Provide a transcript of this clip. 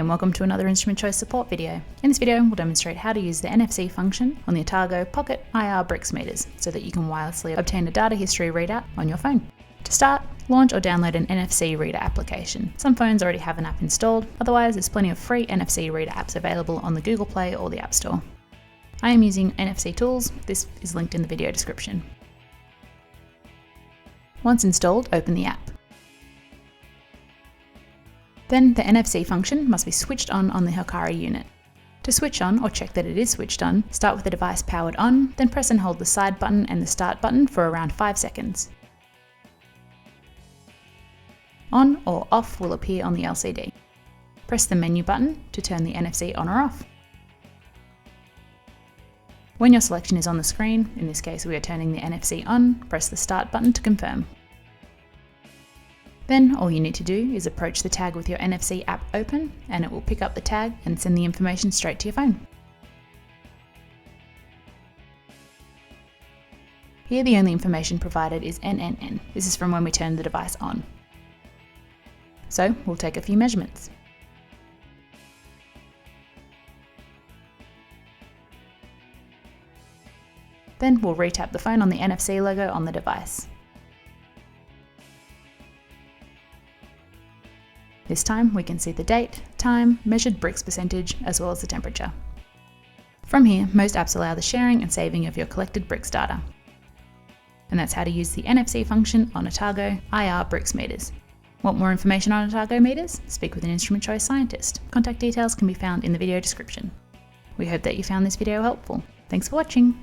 and welcome to another Instrument Choice support video. In this video, we'll demonstrate how to use the NFC function on the Atago Pocket Hikari Brix Meters so that you can wirelessly obtain a data history readout on your phone. To start, launch or download an NFC Reader application. Some phones already have an app installed, otherwise there's plenty of free NFC Reader apps available on the Google Play or the App Store. I am using NFC Tools, this is linked in the video description. Once installed, open the app. Then the NFC function must be switched on the Hikari unit. To switch on or check that it is switched on, start with the device powered on, then press and hold the side button and the start button for around 5 seconds. On or off will appear on the LCD. Press the menu button to turn the NFC on or off. When your selection is on the screen, in this case we are turning the NFC on, press the start button to confirm. Then all you need to do is approach the tag with your NFC app open and it will pick up the tag and send the information straight to your phone. Here the only information provided is NNN. This is from when we turned the device on. So we'll take a few measurements. Then we'll re-tap the phone on the NFC logo on the device. This time we can see the date, time, measured bricks percentage, as well as the temperature. From here, most apps allow the sharing and saving of your collected bricks data. And that's how to use the NFC function on Atago Hikari Brix Meters. Want more information on Atago meters? Speak with an Instrument Choice scientist. Contact details can be found in the video description. We hope that you found this video helpful. Thanks for watching.